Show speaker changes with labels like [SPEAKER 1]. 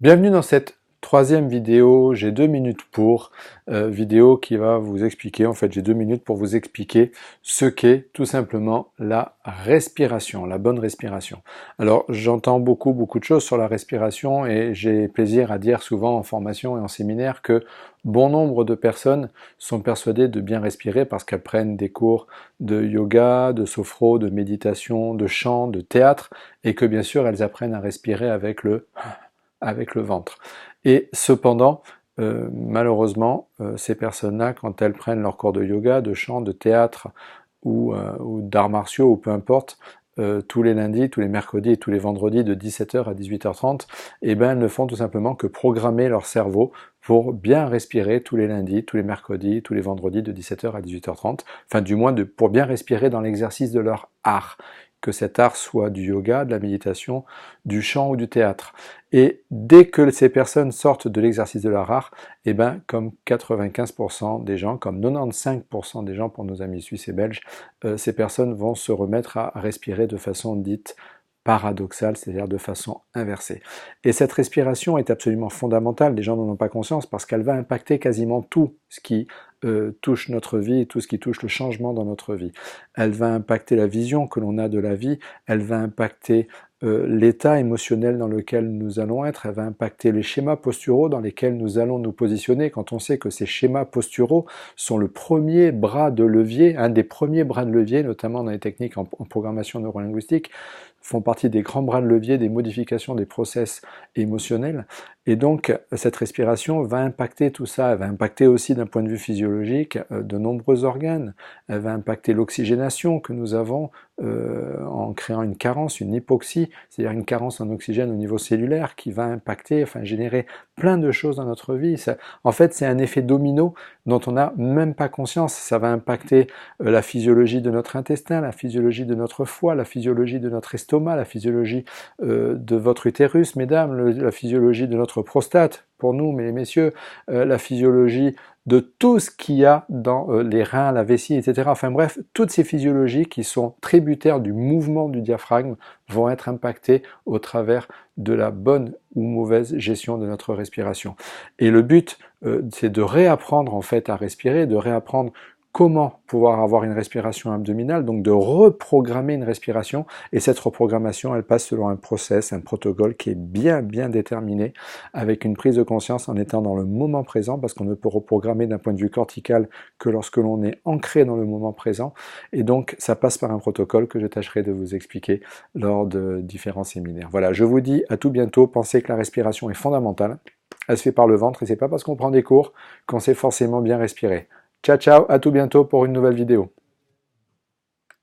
[SPEAKER 1] Bienvenue dans cette troisième vidéo, j'ai 2 minutes pour, vidéo qui va vous expliquer, en fait j'ai 2 minutes pour vous expliquer ce qu'est tout simplement la respiration, la bonne respiration. Alors j'entends beaucoup de choses sur la respiration et j'ai plaisir à dire souvent en formation et en séminaire que bon nombre de personnes sont persuadées de bien respirer parce qu'elles prennent des cours de yoga, de sophro, de méditation, de chant, de théâtre et que bien sûr elles apprennent à respirer avec le ventre. Et cependant, malheureusement, ces personnes-là, quand elles prennent leur cours de yoga, de chant, de théâtre ou d'arts martiaux, ou peu importe, tous les lundis, tous les mercredis et tous les vendredis de 17h à 18h30, eh ben, elles ne font tout simplement que programmer leur cerveau pour bien respirer tous les lundis, tous les mercredis, tous les vendredis de 17h à 18h30, enfin du moins pour bien respirer dans l'exercice de leur art, que cet art soit du yoga, de la méditation, du chant ou du théâtre. Et dès que ces personnes sortent de l'exercice de leur art, eh ben, comme 95% des gens, comme 95% des gens pour nos amis suisses et belges, ces personnes vont se remettre à respirer de façon dite paradoxale, c'est-à-dire de façon inversée. Et cette respiration est absolument fondamentale, les gens n'en ont pas conscience, parce qu'elle va impacter quasiment tout ce qui touche notre vie, tout ce qui touche le changement dans notre vie. Elle va impacter la vision que l'on a de la vie, elle va impacter l'état émotionnel dans lequel nous allons être, elle va impacter les schémas posturaux dans lesquels nous allons nous positionner, quand on sait que ces schémas posturaux sont le premier bras de levier, un des premiers bras de levier, notamment dans les techniques en programmation neurolinguistique, font partie des grands bras de levier des modifications des process émotionnels. Et donc, cette respiration va impacter tout ça. Elle va impacter aussi d'un point de vue physiologique de nombreux organes. Elle va impacter l'oxygénation que nous avons en créant une carence, une hypoxie, c'est-à-dire une carence en oxygène au niveau cellulaire qui va impacter, enfin générer plein de choses dans notre vie. Ça, en fait, c'est un effet domino dont on n'a même pas conscience. Ça va impacter la physiologie de notre intestin, la physiologie de notre foie, la physiologie de notre estomac, la physiologie de votre utérus, mesdames, la physiologie de notre prostate, pour nous, mais les messieurs, la physiologie de tout ce qu'il y a dans les reins, la vessie, etc. Enfin bref, toutes ces physiologies qui sont tributaires du mouvement du diaphragme vont être impactées au travers de la bonne ou mauvaise gestion de notre respiration. Et le but, c'est de réapprendre en fait à respirer, de réapprendre comment pouvoir avoir une respiration abdominale, donc de reprogrammer une respiration, et cette reprogrammation, elle passe selon un process, un protocole qui est bien déterminé, avec une prise de conscience en étant dans le moment présent, parce qu'on ne peut reprogrammer d'un point de vue cortical que lorsque l'on est ancré dans le moment présent, et donc ça passe par un protocole que je tâcherai de vous expliquer lors de différents séminaires. Voilà, je vous dis à tout bientôt, pensez que la respiration est fondamentale, elle se fait par le ventre, et c'est pas parce qu'on prend des cours qu'on sait forcément bien respirer. Ciao, ciao, à tout bientôt pour une nouvelle vidéo.